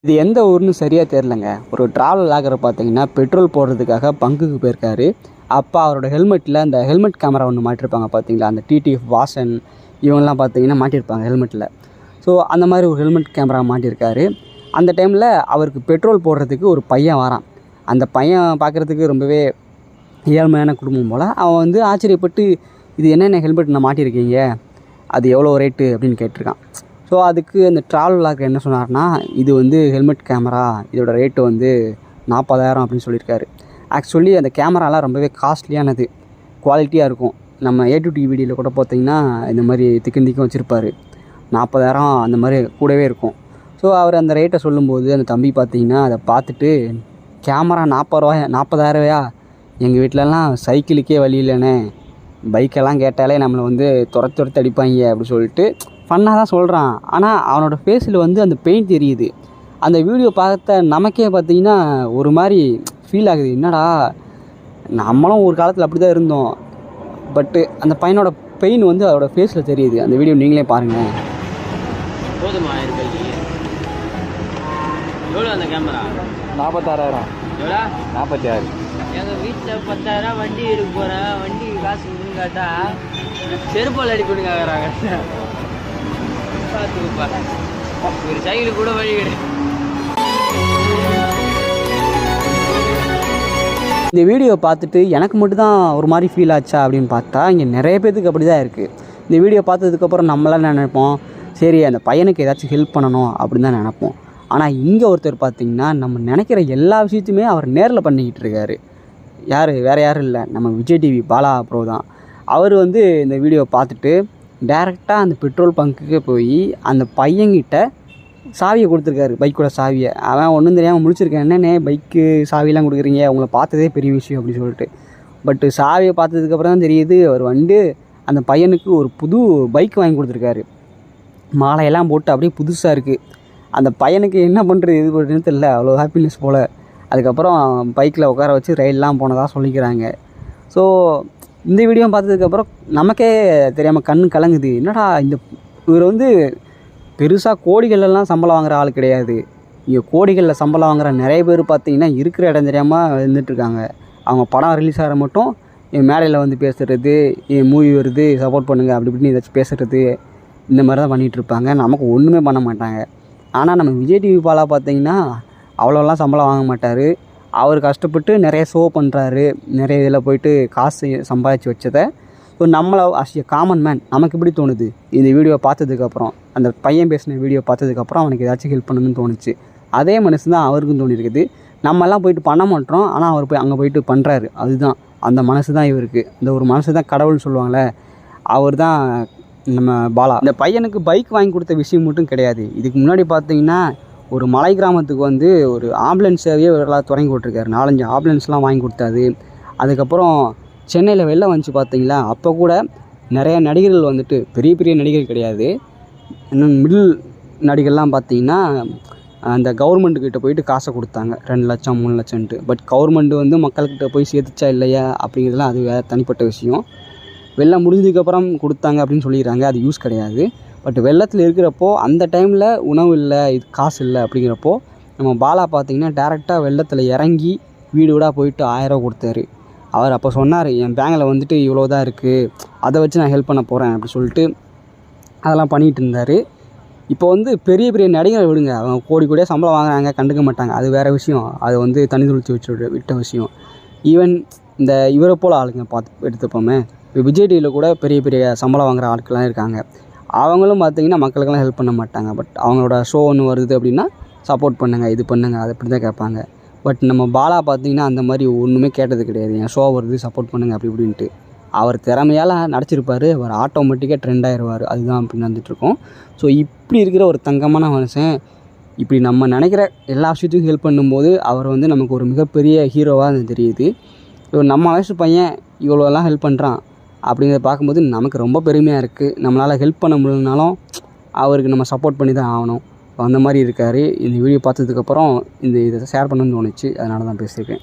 இது எந்த ஊர்னு சரியாக தெரிலங்க. ஒரு ட்ராவல் விளாகர் பார்த்தீங்கன்னா பெட்ரோல் போடுறதுக்காக பங்குக்கு போயிருக்காரு. அப்போ அவரோட ஹெல்மெட்டில் அந்த ஹெல்மெட் கேமரா ஒன்று மாட்டிருப்பாங்க பார்த்தீங்களா, அந்த டிடிஎஃப் வாசன் இவங்கெல்லாம் பார்த்தீங்கன்னா மாட்டியிருப்பாங்க ஹெல்மெட்டில். ஸோ அந்த மாதிரி ஒரு ஹெல்மெட் கேமரா மாட்டியிருக்காரு. அந்த டைமில் அவருக்கு பெட்ரோல் போடுறதுக்கு ஒரு பையன் வரான். அந்த பையன் பார்க்குறதுக்கு ரொம்பவே ஏழ்மையான குடும்பம் போல். அவன் வந்து ஆச்சரியப்பட்டு, இது என்னென்ன ஹெல்மெட் நான் மாட்டியிருக்கீங்க, அது எவ்வளோ ரேட்டு அப்படின்னு கேட்டிருக்கான். ஸோ அதுக்கு அந்த ட்ராவல் விளாகர் என்ன சொன்னார்னா, இது வந்து ஹெல்மெட் கேமரா, இதோட ரேட்டு வந்து 40,000 அப்படின்னு சொல்லியிருக்காரு. ஆக்சுவலி அந்த கேமராலாம் ரொம்பவே காஸ்ட்லியானது, குவாலிட்டியாக இருக்கும். நம்ம A2T வீடியோவில் கூட பார்த்தீங்கன்னா இந்த மாதிரி திக்கும் வச்சுருப்பார். 40,000 அந்த மாதிரி கூடவே இருக்கும். ஸோ அவர் அந்த ரேட்டை சொல்லும்போது அந்த தம்பி பார்த்தீங்கன்னா அதை பார்த்துட்டு, கேமரா 40,000 எங்கள் வீட்டிலலாம் சைக்கிளுக்கே வழி இல்லைண்ணே, பைக்கெல்லாம் கேட்டாலே நம்மளை வந்து துரத்து அடிப்பாங்க அப்படி சொல்லிட்டு ஃபன்னாக தான் சொல்கிறான். ஆனால் அவனோட ஃபேஸில் வந்து அந்த பெயின் தெரியுது. அந்த வீடியோ பார்த்த நமக்கே பார்த்திங்கன்னா ஒரு மாதிரி ஃபீல் ஆகுது. என்னடா, நம்மளும் ஒரு காலத்தில் அப்படி தான் இருந்தோம். பட்டு அந்த பையனோட பெயின் வந்து அதோட ஃபேஸில் தெரியுது. அந்த வீடியோ நீங்களே பாருங்கள். போதுமா எவ்வளோ அந்த கேமரா? 46,000. எவ்வளோ? 46. எங்கள் வீட்டில் 10,000 வண்டி எடுக்க போகிறேன், வண்டி காசு கொடுன்னு கேட்டால் செருப்பால் அடிக்கணுங்க கேட்குறாங்க. பார்த்துக்குப்பா, ஒரு சைக்கிள் கூட வழி கிடையாது. இந்த வீடியோ பார்த்துட்டு எனக்கு மட்டும்தான் ஒரு மாதிரி ஃபீல் ஆச்சா அப்படின்னு பார்த்தா இங்கே நிறைய பேருக்கு அப்படி தான் இருக்குது. இந்த வீடியோ பார்த்ததுக்கப்புறம் நம்மளாம் நினைப்போம், சரி அந்த பையனுக்கு ஏதாச்சும் ஹெல்ப் பண்ணணும் அப்படின்னு தான் நினைப்போம். ஆனால் இங்கே ஒருத்தர் பார்த்திங்கன்னா நம்ம நினைக்கிற எல்லா விஷயத்தையுமே அவர் நேரில் பண்ணிக்கிட்டு இருக்காரு. யார், வேறு யாரும் இல்லை, நம்ம விஜய் டிவி பாலா ப்ரோ தான். அவர் வந்து இந்த வீடியோ பார்த்துட்டு டேரெக்டாக அந்த பெட்ரோல் பங்க்குக்கு போய் அந்த பையன்கிட்ட சாவியை கொடுத்துருக்காரு, பைக்கோட சாவியை. அவன் ஒன்றும் தெரியாமல் முழிச்சிருக்கேன், என்னென்ன பைக்கு சாவியெல்லாம் கொடுக்குறீங்க, உங்களை பார்த்ததே பெரிய விஷயம் அப்படின்னு சொல்லிட்டு. பட்டு சாவியை பார்த்ததுக்கப்புறம் தான் தெரியுது, அவர் வந்து அந்த பையனுக்கு ஒரு புது பைக் வாங்கி கொடுத்துருக்காரு. மாலையெல்லாம் போட்டு அப்படியே புதுசாக இருக்குது. அந்த பையனுக்கு என்ன பண்ணுறது, எது பண்ணுறதுன்னு தெரியல, அவ்வளோ ஹாப்பினஸ் போல். அதுக்கப்புறம் பைக்கில் உட்கார வச்சு ரயிலெலாம் போனதாக சொல்லிக்கிறாங்க. ஸோ இந்த வீடியோ பார்த்ததுக்கப்புறம் நமக்கே தெரியாமல் கண் கலங்குது. என்னடா, இவர் வந்து பெருசாக கோடிகளெல்லாம் சம்பளம் வாங்குகிற ஆள் கிடையாது. இங்கே கோடிகளில் சம்பளம் வாங்குகிற நிறைய பேர் பார்த்திங்கன்னா இருக்கிற இடம் தெரியாமல் இருந்துகிட்ருக்காங்க. அவங்க படம் ரிலீஸ் ஆகிற மட்டும் என் மேடையில் வந்து பேசுகிறது, என் மூவி வருது சப்போர்ட் பண்ணுங்கள் அப்படி இப்படின்னு ஏதாச்சும் பேசுகிறது, இந்த மாதிரி தான் பண்ணிகிட்ருப்பாங்க. நமக்கு ஒன்றுமே பண்ண மாட்டாங்க. ஆனால் நம்ம விஜய் டிவி பாலா பார்த்திங்கன்னா அவ்வளோலாம் சம்பளம் வாங்க மாட்டார். அவர் கஷ்டப்பட்டு நிறைய ஷோ பண்ணுறாரு, நிறைய இதில் போயிட்டு காசு சம்பாதிச்சு வச்சதை. ஸோ நம்மளை அஸ் எ காமன் மேன் நமக்கு இப்படி தோணுது. இந்த வீடியோ பார்த்ததுக்கப்புறம், அந்த பையன் பேசின வீடியோ பார்த்ததுக்கப்புறம் அவனுக்கு ஏதாச்சும் ஹெல்ப் பண்ணணும்னு தோணுச்சு. அதே மனசு தான் அவருக்கும் தோணியிருக்குது. நம்மெல்லாம் போயிட்டு பண்ண மாட்டோம், ஆனால் அவர் போய் அங்கே போயிட்டு பண்ணுறாரு. அதுதான் அந்த மனசு தான் இவருக்கு. இந்த ஒரு மனசு தான் கடவுள்னு சொல்லுவாங்களே, அவர் தான் நம்ம பாலா. இந்த பையனுக்கு பைக் வாங்கி கொடுத்த விஷயம் மட்டும் கிடையாது. இதுக்கு முன்னாடி பார்த்தீங்கன்னா ஒரு மலை கிராமத்துக்கு வந்து ஒரு ஆம்புலன்ஸ் சேவையே இவரெல்லாம் தொடங்கி விட்ருக்காரு. 4-5 ஆம்புலன்ஸ்லாம் வாங்கி கொடுத்தாரு. அதுக்கப்புறம் சென்னையில் வெள்ளம் வந்துச்சு பார்த்தீங்களா, அப்போ கூட நிறைய நடிகர்கள் வந்துட்டு, பெரிய பெரிய நடிகர்கள் கிடையாது, இன்னும் மிடில் நடிகர்லாம் பார்த்திங்கன்னா அந்த கவர்மெண்ட்டுக்கிட்ட போயிட்டு காசை கொடுத்தாங்க, 2 லட்சம் 3 லட்சம்ன்ட்டு. பட் கவர்மெண்ட்டு வந்து மக்கள்கிட்ட போய் சேர்த்துச்சா இல்லையா அப்படிங்கிறதுலாம் அது வேறு தனிப்பட்ட விஷயம். வெள்ளம் முடிஞ்சதுக்கப்புறம் கொடுத்தாங்க அப்படின்னு சொல்லிடுறாங்க, அது யூஸ் கிடையாது. பட் வெள்ளத்தில் இருக்கிறப்போ அந்த டைமில் உணவு இல்லை, இது காசு இல்லை அப்படிங்கிறப்போ நம்ம பாலா பார்த்திங்கன்னா டேரெக்டாக வெள்ளத்தில் இறங்கி வீடு வீடாக போயிட்டு 1000 ரூபா கொடுத்தாரு. அவர் அப்போ சொன்னார், என் பேங்கில் வந்துட்டு இவ்வளோ தான் இருக்குது, அதை வச்சு நான் ஹெல்ப் பண்ண போகிறேன் அப்படி சொல்லிட்டு அதெல்லாம் பண்ணிகிட்டு இருந்தார். இப்போ வந்து பெரிய பெரிய நடிகரை விடுங்க, அவங்க கோடியாக சம்பளம் வாங்குறாங்க, கண்டுக்க மாட்டாங்க, அது வேறு விஷயம். அது வந்து தனி துளிச்சு விட்ட விஷயம். ஈவன் இந்த இவரை போல் ஆளுங்க பார்த்து எடுத்துப்போமே, இப்போ விஜய் டிவியில் கூட பெரிய பெரிய சம்பளம் வாங்குகிற ஆட்கள்லாம் இருக்காங்க. அவங்களும் பார்த்திங்கன்னா மக்களுக்கெல்லாம் ஹெல்ப் பண்ண மாட்டாங்க. பட் அவங்களோட ஷோ ஒன்று வருது அப்படின்னா சப்போர்ட் பண்ணுங்கள், இது பண்ணுங்கள், அதை அப்படி தான் கேட்பாங்க. பட் நம்ம பாலா பார்த்திங்கன்னா அந்த மாதிரி ஒன்றுமே கேட்டது கிடையாது. என் ஷோ வருது சப்போர்ட் பண்ணுங்கள் அப்படி இப்படின்ட்டு. அவர் திறமையால் நடிச்சிருப்பார், அவர் ஆட்டோமேட்டிக்காக ட்ரெண்ட் ஆயிடுவார். அதுதான் அப்படி நடந்துகிட்ருக்கோம். ஸோ இப்படி இருக்கிற ஒரு தங்கமான மனுஷன் இப்படி நம்ம நினைக்கிற எல்லா விஷயத்துக்கும் ஹெல்ப் பண்ணும்போது அவர் வந்து நமக்கு ஒரு மிகப்பெரிய ஹீரோவாக தெரியுது. ஸோ நம்ம வயசு பையன் இவ்வளோலாம் ஹெல்ப் பண்ணுறான் அப்படிங்கிறத பார்க்கும்போது நமக்கு ரொம்ப பெருமையாக இருக்குது. நம்மளால் ஹெல்ப் பண்ண முடியலனாலும் அவருக்கு நம்ம சப்போர்ட் பண்ணி தான் ஆகணும். அந்த மாதிரி இருக்கார். இந்த வீடியோ பார்த்ததுக்கப்புறம் இதை ஷேர் பண்ணணும்னு தோணுச்சு, அதனால தான் பேசியிருக்கேன்.